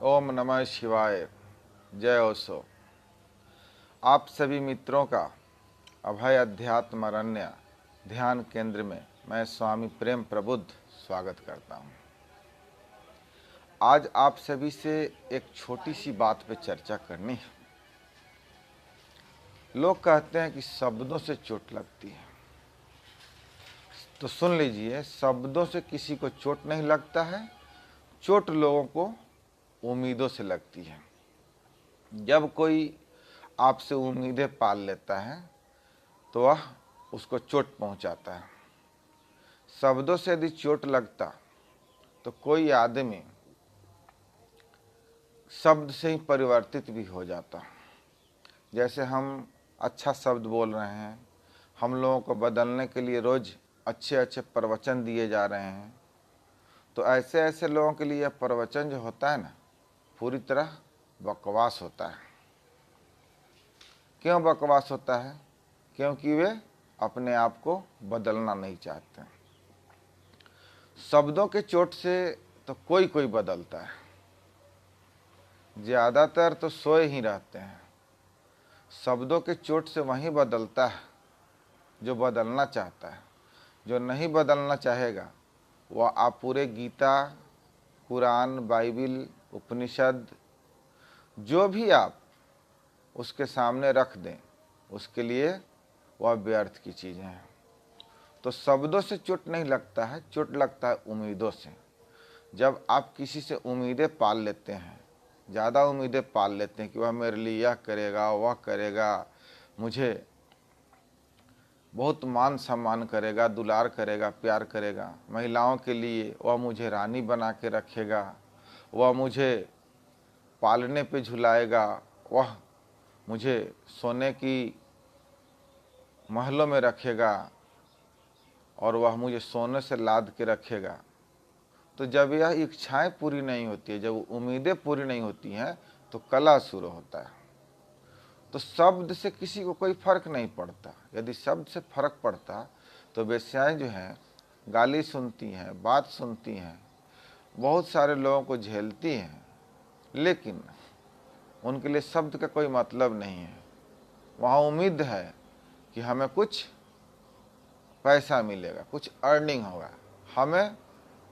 ओम नमः शिवाय। जय ओसो। आप सभी मित्रों का अभय अध्यात्म अरण्य ध्यान केंद्र में मैं स्वामी प्रेम प्रबुद्ध स्वागत करता हूँ। आज आप सभी से एक छोटी सी बात पे चर्चा करनी है। लोग कहते हैं कि शब्दों से चोट लगती है, तो सुन लीजिए, शब्दों से किसी को चोट नहीं लगता है। चोट लोगों को उम्मीदों से लगती है। जब कोई आपसे उम्मीदें पाल लेता है तो वह उसको चोट पहुंचाता है। शब्दों से यदि चोट लगता तो कोई आदमी शब्द से ही परिवर्तित भी हो जाता। जैसे हम अच्छा शब्द बोल रहे हैं, हम लोगों को बदलने के लिए रोज अच्छे अच्छे प्रवचन दिए जा रहे हैं, तो ऐसे ऐसे लोगों के लिए यह प्रवचन जो होता है ना, पूरी तरह बकवास होता है। क्यों बकवास होता है? क्योंकि वे अपने आप को बदलना नहीं चाहते। शब्दों के चोट से तो कोई कोई बदलता है, ज़्यादातर तो सोए ही रहते हैं। शब्दों के चोट से वही बदलता है जो बदलना चाहता है। जो नहीं बदलना चाहेगा वह आप पूरे गीता, कुरान, बाइबिल, उपनिषद जो भी आप उसके सामने रख दें, उसके लिए वह व्यर्थ की चीज़ें हैं। तो शब्दों से चोट नहीं लगता है, चोट लगता है उम्मीदों से। जब आप किसी से उम्मीदें पाल लेते हैं, ज़्यादा उम्मीदें पाल लेते हैं कि वह मेरे लिए यह करेगा, वह करेगा, मुझे बहुत मान सम्मान करेगा, दुलार करेगा, प्यार करेगा। महिलाओं के लिए वह मुझे रानी बना के रखेगा, वह मुझे पालने पे झुलाएगा, वह मुझे सोने की महलों में रखेगा और वह मुझे सोने से लाद के रखेगा। तो जब यह इच्छाएं पूरी नहीं होती है, जब उम्मीदें पूरी नहीं होती हैं, तो कलह शुरू होता है। तो शब्द से किसी को कोई फर्क नहीं पड़ता। यदि शब्द से फर्क पड़ता तो वेश्याएं जो हैं गाली सुनती हैं, बात सुनती हैं, बहुत सारे लोगों को झेलती हैं, लेकिन उनके लिए शब्द का कोई मतलब नहीं है। वहाँ उम्मीद है कि हमें कुछ पैसा मिलेगा, कुछ अर्निंग होगा, हमें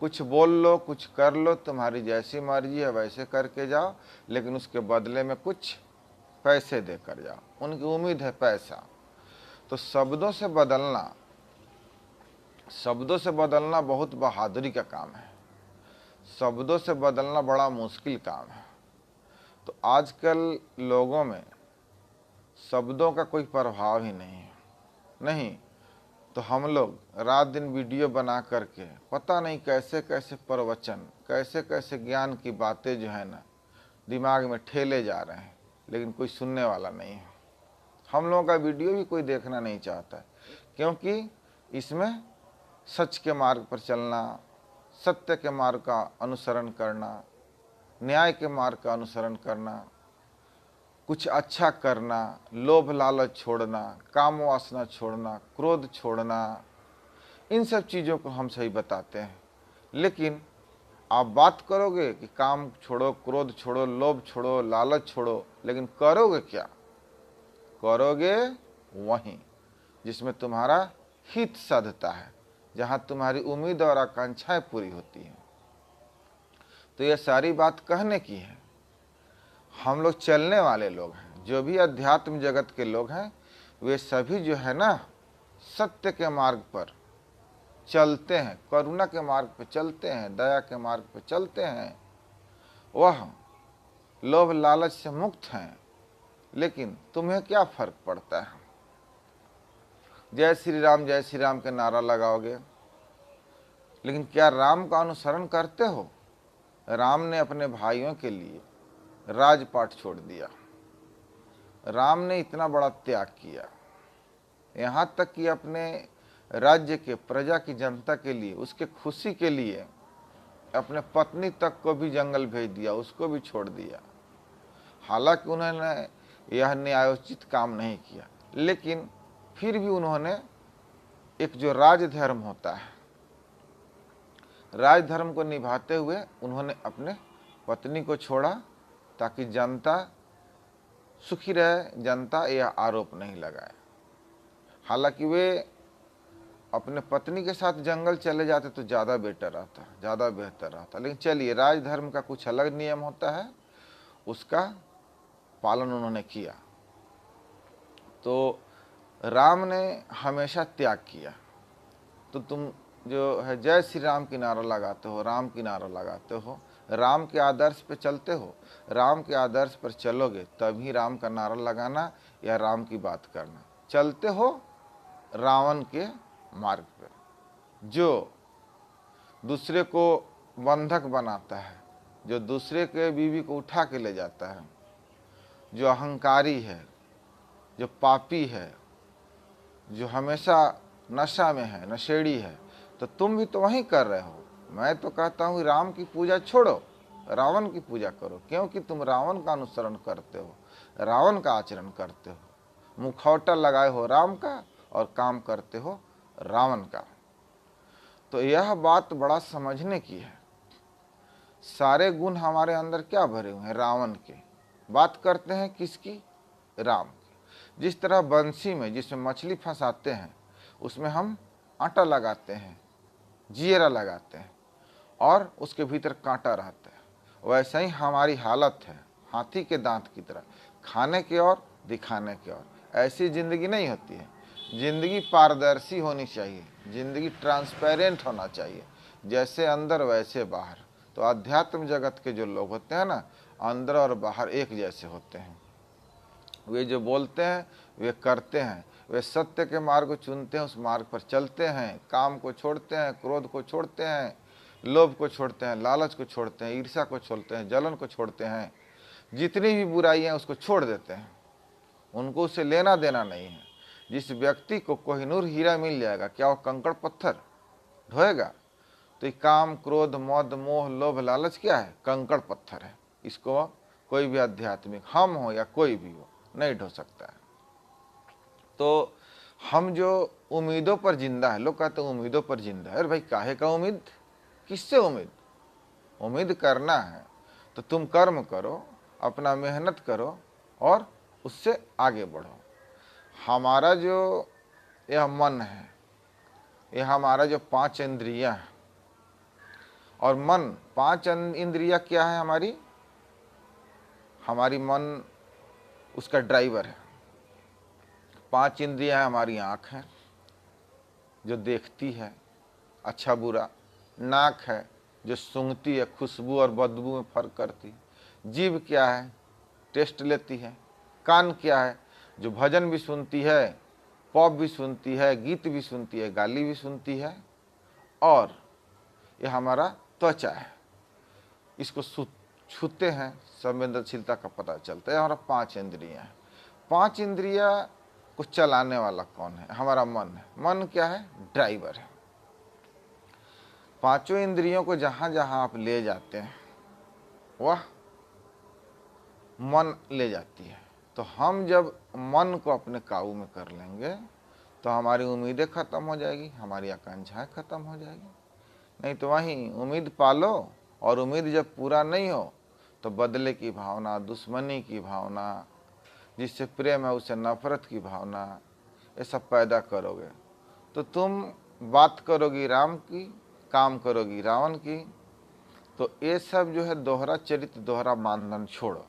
कुछ बोल लो, कुछ कर लो, तुम्हारी जैसी मर्जी है वैसे करके जाओ, लेकिन उसके बदले में कुछ पैसे दे कर जाओ। उनकी उम्मीद है पैसा। तो शब्दों से बदलना बहुत बहादुरी का काम है। शब्दों से बदलना बड़ा मुश्किल काम है। तो आजकल लोगों में शब्दों का कोई प्रभाव ही नहीं है। नहीं तो हम लोग रात दिन वीडियो बना करके पता नहीं कैसे कैसे प्रवचन, कैसे कैसे ज्ञान की बातें जो है ना, दिमाग में ठेले जा रहे हैं, लेकिन कोई सुनने वाला नहीं है। हम लोगों का वीडियो भी कोई देखना नहीं चाहता है, क्योंकि इसमें सच के मार्ग पर चलना, सत्य के मार्ग का अनुसरण करना, न्याय के मार्ग का अनुसरण करना, कुछ अच्छा करना, लोभ लालच छोड़ना, काम वासना छोड़ना, क्रोध छोड़ना, इन सब चीज़ों को हम सही बताते हैं। लेकिन आप बात करोगे कि काम छोड़ो, क्रोध छोड़ो, लोभ छोड़ो, लालच छोड़ो, लेकिन करोगे क्या? करोगे वहीं जिसमें तुम्हारा हित साधता है, जहाँ तुम्हारी उम्मीद और आकांक्षाएं पूरी होती हैं। तो यह सारी बात कहने की है। हम लोग चलने वाले लोग हैं, जो भी अध्यात्म जगत के लोग हैं, वे सभी जो है ना, सत्य के मार्ग पर चलते हैं, करुणा के मार्ग पर चलते हैं, दया के मार्ग पर चलते हैं। वह लोभ लालच से मुक्त हैं। लेकिन तुम्हें क्या फर्क पड़ता है? जय श्री राम के नारा लगाओगे, लेकिन क्या राम का अनुसरण करते हो? राम ने अपने भाइयों के लिए राजपाट छोड़ दिया। राम ने इतना बड़ा त्याग किया, यहाँ तक कि अपने राज्य के, प्रजा की, जनता के लिए, उसके खुशी के लिए अपने पत्नी तक को भी जंगल भेज दिया, उसको भी छोड़ दिया। हालांकि उन्होंने यह न्यायोचित काम नहीं किया, लेकिन फिर भी उन्होंने एक जो राजधर्म होता है, राजधर्म को निभाते हुए उन्होंने अपने पत्नी को छोड़ा ताकि जनता सुखी रहे, जनता यह आरोप नहीं लगाए। हालांकि वे अपने पत्नी के साथ जंगल चले जाते तो ज़्यादा बेटर रहता, ज़्यादा बेहतर रहता। लेकिन चलिए, राजधर्म का कुछ अलग नियम होता है, उसका पालन उन्होंने किया। तो राम ने हमेशा त्याग किया। तो तुम जो है जय श्री राम की नारा लगाते हो, राम की नारा लगाते हो, राम के आदर्श पे चलते हो, राम के आदर्श पर चलोगे तभी राम का नारा लगाना या राम की बात करना। चलते हो रावण के मार्ग पे, जो दूसरे को बंधक बनाता है, जो दूसरे के बीवी को उठा के ले जाता है, जो अहंकारी है, जो पापी है, जो हमेशा नशा में है, नशेड़ी है, तो तुम भी तो वही कर रहे हो। मैं तो कहता हूँ राम की पूजा छोड़ो, रावण की पूजा करो, क्योंकि तुम रावण का अनुसरण करते हो, रावण का आचरण करते हो, मुखौटा लगाए हो राम का और काम करते हो रावण का। तो यह बात बड़ा समझने की है। सारे गुण हमारे अंदर क्या भरे हुए हैं? रावण के। बात करते हैं किसकी? राम की। जिस तरह बंसी में जिसमें मछली फंसाते हैं उसमें हम आटा लगाते हैं, जीरा लगाते हैं और उसके भीतर कांटा रहता है, वैसे ही हमारी हालत है हाथी के दांत की तरह, खाने के और दिखाने के और। ऐसी जिंदगी नहीं होती है। जिंदगी पारदर्शी होनी चाहिए, जिंदगी ट्रांसपेरेंट होना चाहिए, जैसे अंदर वैसे बाहर। तो अध्यात्म जगत के जो लोग होते हैं ना, अंदर और बाहर एक जैसे होते हैं। वे जो बोलते हैं वे करते हैं, वे सत्य के मार्ग को चुनते हैं, उस मार्ग पर चलते हैं, काम को छोड़ते हैं, क्रोध को छोड़ते हैं, लोभ को छोड़ते हैं, लालच को छोड़ते हैं, ईर्ष्या को छोड़ते हैं, जलन को छोड़ते हैं, जितनी भी बुराई है उसको छोड़ देते हैं। उनको उससे लेना देना नहीं है। जिस व्यक्ति को कोहिनूर हीरा मिल जाएगा, क्या वो कंकड़ पत्थर ढोएगा? तो ये काम, क्रोध, मद, मोह, लोभ, लालच क्या है? कंकड़ पत्थर है। इसको कोई भी आध्यात्मिक, हम हो या कोई भी हो, नहीं ढो सकता है। तो हम जो उम्मीदों पर जिंदा है, लोग कहते हैं उम्मीदों पर जिंदा है। अरे भाई, काहे का उम्मीद? किससे उम्मीद? उम्मीद करना है तो तुम कर्म करो, अपना मेहनत करो और उससे आगे बढ़ो। हमारा जो यह मन है, यह हमारा जो 5 इंद्रियां हैं, और मन 5 इंद्रियां क्या है हमारी? हमारी मन उसका ड्राइवर है। 5 इंद्रियां हैं हमारी। आँख है जो देखती है अच्छा बुरा, नाक है जो सूंघती है, खुशबू और बदबू में फर्क करती, जीभ क्या है? टेस्ट लेती है, कान क्या है? जो भजन भी सुनती है, पॉप भी सुनती है, गीत भी सुनती है, गाली भी सुनती है, और यह हमारा त्वचा है, इसको छूते हैं, संवेदनशीलता का पता चलता है। हमारा 5 इंद्रियां हैं। 5 इंद्रियां को चलाने वाला कौन है? हमारा मन है। मन क्या है? ड्राइवर है। 5 इंद्रियों को जहां जहां आप ले जाते हैं वह मन ले जाती है। तो हम जब मन को अपने काबू में कर लेंगे तो हमारी उम्मीदें खत्म हो जाएगी, हमारी आकांक्षाएं खत्म हो जाएगी। नहीं तो वहीं उम्मीद पालो और उम्मीद जब पूरा नहीं हो तो बदले की भावना, दुश्मनी की भावना, जिससे प्रेम है उससे नफरत की भावना, ये सब पैदा करोगे। तो तुम बात करोगी राम की, काम करोगी रावण की। तो ये सब जो है दोहरा चरित्र, दोहरा मानदंड छोड़ो।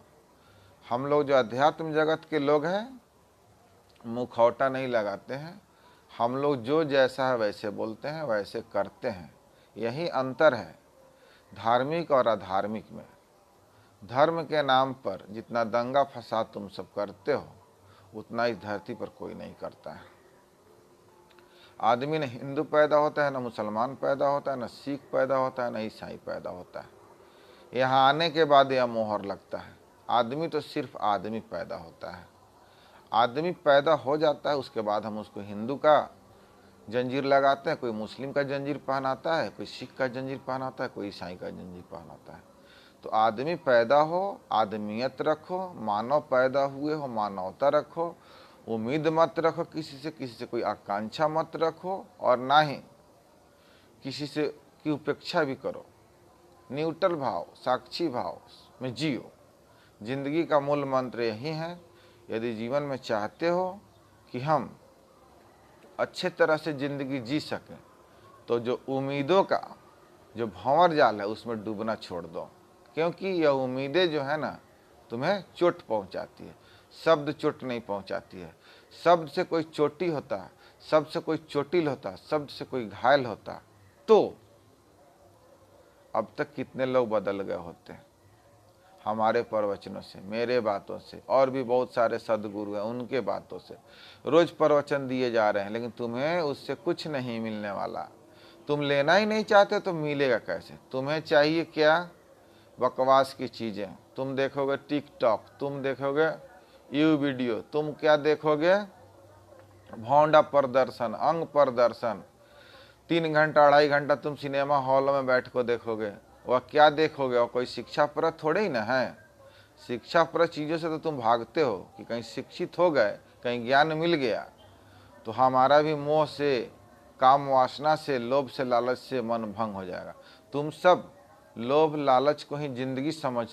हम लोग जो अध्यात्म जगत के लोग हैं मुखौटा नहीं लगाते हैं। हम लोग जो जैसा है वैसे बोलते हैं, वैसे करते हैं। यही अंतर है धार्मिक और अधार्मिक में। धर्म के नाम पर जितना दंगा फसाद तुम सब करते हो उतना इस धरती पर कोई नहीं करता है। आदमी न हिंदू पैदा होता है, न मुसलमान पैदा होता है, न सिख पैदा होता है, न ईसाई पैदा होता है। यहाँ आने के बाद यह मोहर लगता है। आदमी तो सिर्फ आदमी पैदा होता है। आदमी पैदा हो जाता है, उसके बाद हम उसको हिंदू का जंजीर लगाते हैं, कोई मुस्लिम का जंजीर पहनाता है, कोई सिख का जंजीर पहनाता है, कोई ईसाई का जंजीर पहनाता है। तो आदमी पैदा हो, आदमियत रखो, मानव पैदा हुए हो, मानवता रखो, उम्मीद मत रखो किसी से कोई आकांक्षा मत रखो, और ना ही किसी से की उपेक्षा भी करो। न्यूट्रल भाव, साक्षी भाव में जियो। जिंदगी का मूल मंत्र यही है। यदि जीवन में चाहते हो कि हम अच्छे तरह से ज़िंदगी जी सकें तो जो उम्मीदों का जो भंवर जाल है उसमें डूबना छोड़ दो, क्योंकि यह उम्मीदें जो है ना तुम्हें चोट पहुंचाती है। शब्द चोट नहीं पहुंचाती है। शब्द से कोई चोटी होता, शब्द से कोई चोटिल होता, शब्द से कोई घायल होता तो अब तक कितने लोग बदल गए होते हैं हमारे प्रवचनों से, मेरे बातों से, और भी बहुत सारे सदगुरु हैं उनके बातों से। रोज प्रवचन दिए जा रहे हैं, लेकिन तुम्हें उससे कुछ नहीं मिलने वाला। तुम लेना ही नहीं चाहते तो मिलेगा कैसे? तुम्हें चाहिए क्या? बकवास की चीज़ें। तुम देखोगे टिकटॉक, तुम देखोगे यू वीडियो, तुम क्या देखोगे? भौंडा प्रदर्शन, अंग प्रदर्शन। 3 घंटा 2.5 घंटा तुम सिनेमा हॉल में बैठ कर देखोगे। वह क्या देखोगे? और कोई शिक्षाप्रद थोड़े ही ना है। शिक्षाप्रद चीज़ों से तो तुम भागते हो कि कहीं शिक्षित हो गए, कहीं ज्ञान मिल गया। तो हमारा भी मोह से, काम वासना से, लोभ से, लालच से मन भंग हो जाएगा। तुम सब लोभ लालच को ही जिंदगी समझ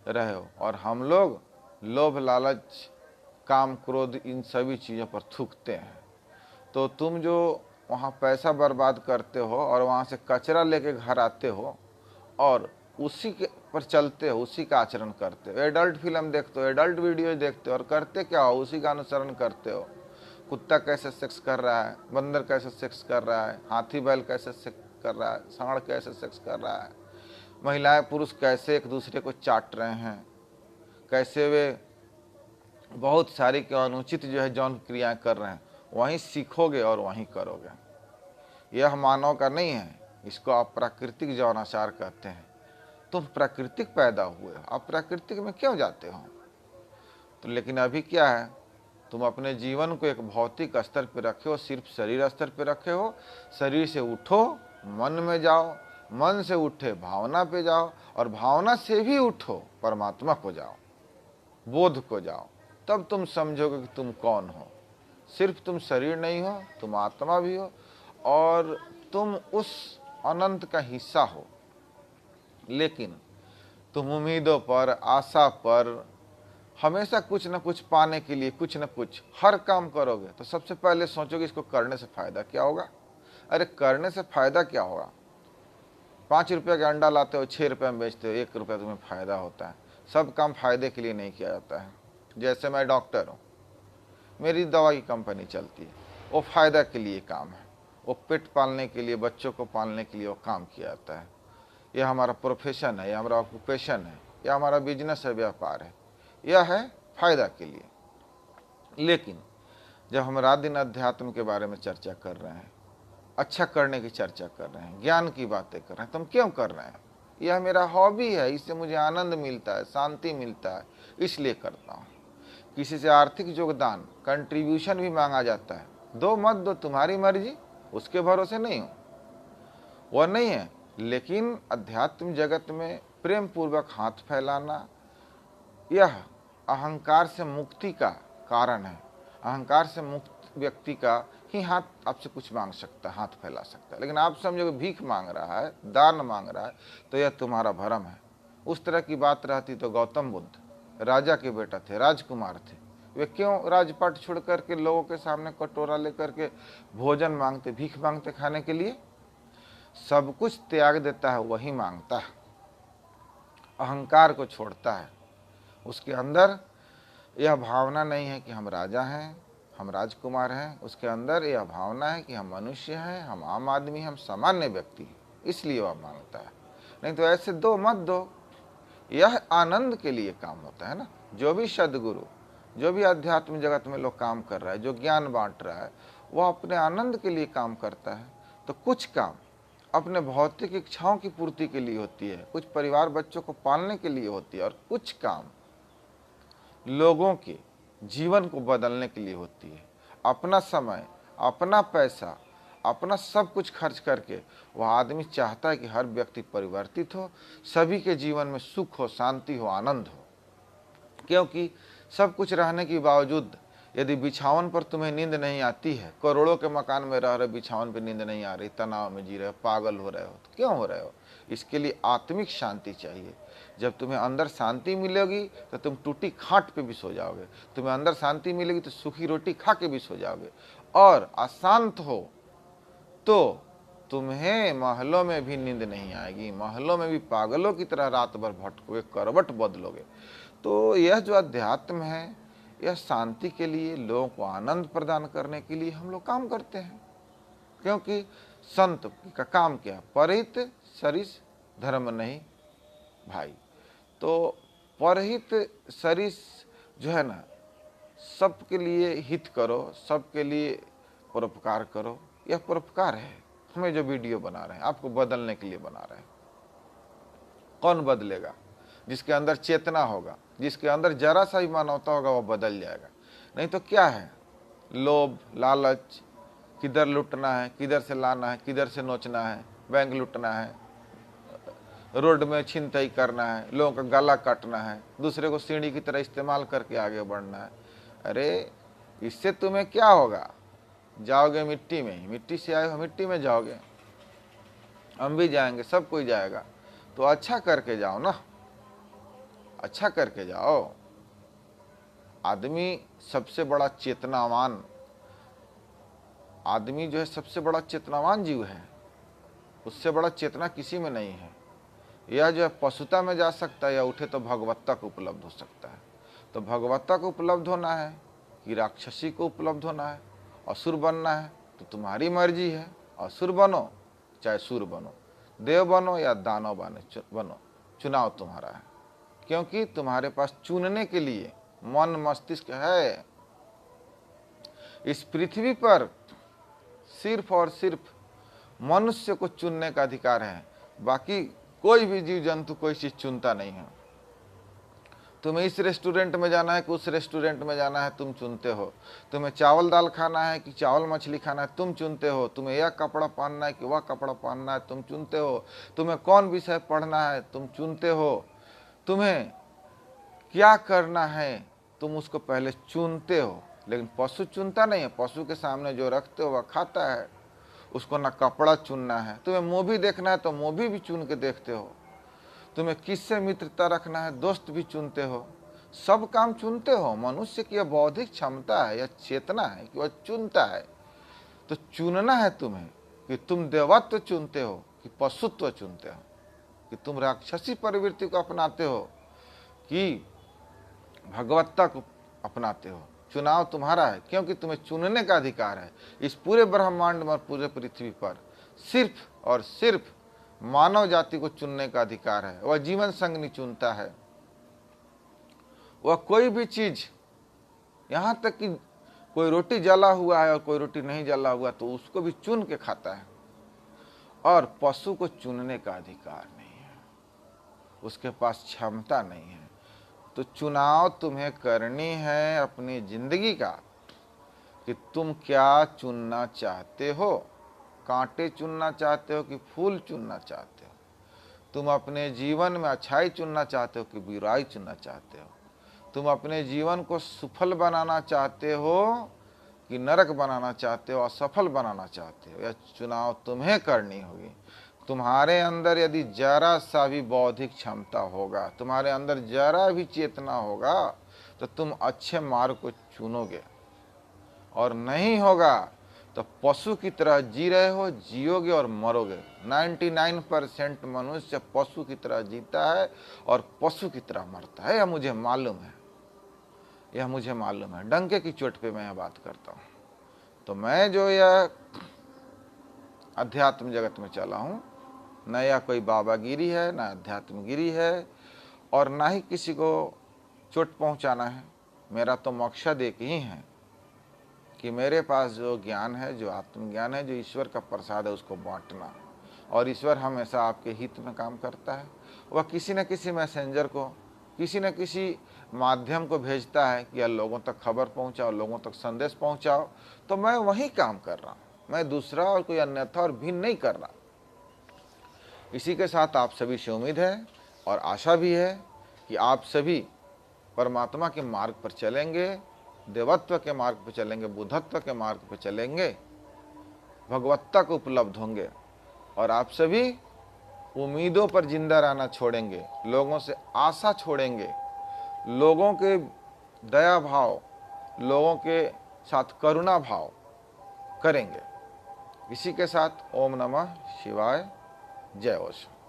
रहे हो और हम लोग लोभ लालच काम क्रोध इन सभी चीज़ों पर थूकते हैं। तो तुम जो वहाँ पैसा बर्बाद करते हो और वहाँ से कचरा लेके घर आते हो और उसी के पर चलते हो, उसी का आचरण करते हो। एडल्ट फिल्म देखते हो, एडल्ट वीडियो देखते हो और करते क्या हो? उसी का अनुसरण करते हो। कुत्ता कैसे सेक्स कर रहा है, बंदर कैसे सेक्स कर रहा है, हाथी बैल कैसे सेक्स कर रहा है, सांड कैसे सेक्स कर रहा है, महिलाएं पुरुष कैसे एक दूसरे को चाट रहे हैं, कैसे वे बहुत सारी के अनुचित जो है यौन क्रियाएं कर रहे हैं, वहीं सीखोगे और वहीं करोगे। यह मानव का नहीं है, इसको अप्राकृतिक यौनाचार कहते हैं। तुम प्राकृतिक पैदा हुए, आप प्राकृतिक में क्यों जाते हो? तो लेकिन अभी क्या है, तुम अपने जीवन को एक भौतिक स्तर पर रखे हो, सिर्फ शरीर स्तर पर रखे हो। शरीर से उठो, मन में जाओ, मन से उठे भावना पे जाओ और भावना से भी उठो परमात्मा को जाओ, बोध को जाओ। तब तुम समझोगे कि तुम कौन हो। सिर्फ तुम शरीर नहीं हो, तुम आत्मा भी हो और तुम उस अनंत का हिस्सा हो। लेकिन तुम उम्मीदों पर, आशा पर हमेशा कुछ न कुछ पाने के लिए कुछ न कुछ हर काम करोगे तो सबसे पहले सोचोगे इसको करने से फायदा क्या होगा। अरे करने से फायदा क्या होगा? 5 रुपये का अंडा लाते हो, 6 रुपये में बेचते हो, 1 रुपया तुम्हें फायदा होता है। सब काम फायदे के लिए नहीं किया जाता है। जैसे मैं डॉक्टर हूँ, मेरी दवा की कंपनी चलती है, वो फायदा के लिए काम है, वो पेट पालने के लिए, बच्चों को पालने के लिए वो काम किया जाता है। यह हमारा प्रोफेशन है, यह हमारा ऑक्यूपेशन है, यह हमारा बिजनेस है, व्यापार है, यह है फायदा के लिए। लेकिन जब हम रात दिन अध्यात्म के बारे में चर्चा कर रहे हैं, अच्छा करने की चर्चा कर रहे हैं, ज्ञान की बातें कर रहे हैं, तो हम क्यों कर रहे हैं? यह मेरा हॉबी है, इससे मुझे आनंद मिलता है, शांति मिलता है, इसलिए करता हूँ। किसी से आर्थिक योगदान, कंट्रीब्यूशन भी मांगा जाता है, दो मत दो, तुम्हारी मर्जी, उसके भरोसे नहीं हो, वह नहीं है। लेकिन अध्यात्म जगत में प्रेम पूर्वक हाथ फैलाना, यह अहंकार से मुक्ति का कारण है। अहंकार से मुक्त व्यक्ति का ही हाथ आपसे कुछ मांग सकता है, हाथ फैला सकता है। लेकिन आप समझोगे भीख मांग रहा है, दान मांग रहा है, तो यह तुम्हारा भ्रम है। उस तरह की बात रहती तो गौतम बुद्ध राजा के बेटा थे, राजकुमार थे, वे क्यों राजपाट छोड़ करके लोगों के सामने कटोरा लेकर के भोजन मांगते, भीख मांगते खाने के लिए? सब कुछ त्याग देता है वही मांगता है, अहंकार को छोड़ता है। उसके अंदर यह भावना नहीं है कि हम राजा हैं, हम राजकुमार हैं। उसके अंदर यह भावना है कि हम मनुष्य हैं, हम आम आदमी, हम सामान्य व्यक्ति हैं, इसलिए वह मांगता है। नहीं तो ऐसे दो मत दो। यह आनंद के लिए काम होता है ना। जो भी सदगुरु, जो भी अध्यात्म जगत में लोग काम कर रहा है, जो ज्ञान बांट रहा है, वह अपने आनंद के लिए काम करता है। तो कुछ काम अपने भौतिक इच्छाओं की पूर्ति के लिए होती है, कुछ परिवार बच्चों को पालने के लिए होती है, और कुछ काम लोगों के जीवन को बदलने के लिए होती है। अपना समय, अपना पैसा, अपना सब कुछ खर्च करके वह आदमी चाहता है कि हर व्यक्ति परिवर्तित हो, सभी के जीवन में सुख हो, शांति हो, आनंद हो। क्योंकि सब कुछ रहने के बावजूद यदि बिछावन पर तुम्हें नींद नहीं आती है, करोड़ों के मकान में रह रहे, बिछावन पर नींद नहीं आ रही, तनाव में जी रहे हो, पागल हो रहे हो, तो क्यों हो रहे हो? इसके लिए आत्मिक शांति चाहिए। जब तुम्हें अंदर शांति मिलेगी तो तुम टूटी खाट पे भी सो जाओगे, तुम्हें अंदर शांति मिलेगी तो सूखी रोटी खा के भी सो जाओगे। और अशांत हो तो तुम्हें महलों में भी नींद नहीं आएगी, महलों में भी पागलों की तरह रात भर भटकोगे, करवट बदलोगे। तो यह जो अध्यात्म है, यह शांति के लिए, लोगों को आनंद प्रदान करने के लिए हम लोग काम करते हैं। क्योंकि संत का काम क्या? परहित सरिस धर्म नहीं भाई। तो परहित सरिस जो है ना, सबके लिए हित करो, सबके लिए परोपकार करो। यह परोपकार है। हमें जो वीडियो बना रहे हैं आपको बदलने के लिए बना रहे हैं। कौन बदलेगा? जिसके अंदर चेतना होगा, जिसके अंदर जरा सा भी मानवता होगा, वह बदल जाएगा। नहीं तो क्या है? लोभ, लालच, किधर लुटना है, किधर से लाना है, किधर से नोचना है, बैंक लुटना है, रोड में छिनतई करना है, लोगों का गला काटना है, दूसरे को सीढ़ी की तरह इस्तेमाल करके आगे बढ़ना है। अरे इससे तुम्हें क्या होगा? जाओगे मिट्टी में ही, मिट्टी से आए हो मिट्टी में जाओगे, हम भी जाएंगे, सब कोई जाएगा। तो अच्छा करके जाओ ना, अच्छा करके जाओ। आदमी सबसे बड़ा चेतनावान, आदमी जो है सबसे बड़ा चेतनावान जीव है, उससे बड़ा चेतना किसी में नहीं है। यह जो है पशुता में जा सकता है, या उठे तो भगवत्ता को उपलब्ध हो सकता है। तो भगवत्ता को उपलब्ध होना है कि राक्षसी को उपलब्ध होना है, असुर बनना है तो तुम्हारी मर्जी है। असुर बनो चाहे सुर बनो, देव बनो या दानव बनो, चुनाव तुम्हारा है। क्योंकि तुम्हारे पास चुनने के लिए मन मस्तिष्क है। इस पृथ्वी पर सिर्फ और सिर्फ मनुष्य को चुनने का अधिकार है, बाकी कोई भी जीव जंतु कोई चीज चुनता नहीं है। तुम्हें इस रेस्टोरेंट में जाना है कि उस रेस्टोरेंट में जाना है, तुम चुनते हो। तुम्हें चावल दाल खाना है कि चावल मछली खाना है, तुम चुनते हो। तुम्हें यह कपड़ा पहनना है कि वह कपड़ा पहनना है, तुम चुनते हो। तुम्हें कौन विषय पढ़ना है, तुम चुनते हो। तुम्हें क्या करना है, तुम उसको पहले चुनते हो। लेकिन पशु चुनता नहीं है। पशु के सामने जो रखते हो वह खाता है, उसको ना कपड़ा चुनना है। तुम्हें मूवी देखना है तो मूवी भी चुन के देखते हो। तुम्हें किससे मित्रता रखना है, दोस्त भी चुनते हो। सब काम चुनते हो। मनुष्य की यह बौद्धिक क्षमता है, यह चेतना है कि वह चुनता है। तो चुनना है तुम्हें कि तुम देवत्व चुनते हो कि पशुत्व चुनते हो, कि तुम राक्षसी प्रवृत्ति को अपनाते हो कि भगवत्ता को अपनाते हो। चुनाव तुम्हारा है, क्योंकि तुम्हें चुनने का अधिकार है। इस पूरे ब्रह्मांड में, पूरे पृथ्वी पर सिर्फ और सिर्फ मानव जाति को चुनने का अधिकार है। वह जीवन संगनी चुनता है। वह कोई भी चीज, यहां तक कि कोई रोटी जला हुआ है और कोई रोटी नहीं जला हुआ तो उसको भी चुन के खाता है। और पशु को चुनने का अधिकार नहीं है, उसके पास क्षमता नहीं है। तो चुनाव तुम्हें करनी है अपनी जिंदगी का कि तुम क्या चुनना चाहते हो। कांटे चुनना चाहते हो कि फूल चुनना चाहते हो? तुम अपने जीवन में अच्छाई चुनना चाहते हो कि बुराई चुनना चाहते हो? तुम अपने जीवन को सफल बनाना चाहते हो कि नरक बनाना चाहते हो, असफल बनाना चाहते हो? यह चुनाव तुम्हें करनी होगी। तुम्हारे अंदर यदि जरा सा भी बौद्धिक क्षमता होगा, तुम्हारे अंदर जरा भी चेतना होगा, तो तुम अच्छे मार्ग को चुनोगे। और नहीं होगा तो पशु की तरह जी रहे हो, जियोगे और मरोगे। 99% मनुष्य पशु की तरह जीता है और पशु की तरह मरता है। यह मुझे मालूम है, यह मुझे मालूम है। डंके की चोट पे मैं यह बात करता हूँ। तो मैं जो यह अध्यात्म जगत में चला हूँ, न यह कोई बाबागिरी है, न अध्यात्मगिरी है, और ना ही किसी को चोट पहुँचाना है। मेरा तो मकसद एक ही है कि मेरे पास जो ज्ञान है, जो आत्मज्ञान है, जो ईश्वर का प्रसाद है, उसको बांटना। और ईश्वर हमेशा आपके हित में काम करता है। वह किसी न किसी मैसेंजर को, किसी न किसी माध्यम को भेजता है कि यार लोगों तक खबर पहुंचाओ, लोगों तक संदेश पहुंचाओ। तो मैं वही काम कर रहा हूँ, मैं दूसरा और कोई अन्यथा और भिन्न नहीं कर रहा। इसी के साथ आप सभी से उम्मीद है और आशा भी है कि आप सभी परमात्मा के मार्ग पर चलेंगे, देवत्व के मार्ग पर चलेंगे, बुद्धत्व के मार्ग पर चलेंगे, भगवत्ता को उपलब्ध होंगे। और आप सभी उम्मीदों पर जिंदा रहना छोड़ेंगे, लोगों से आशा छोड़ेंगे, लोगों के दया भाव, लोगों के साथ करुणा भाव करेंगे। इसी के साथ ओम नमः शिवाय, जय ओशो।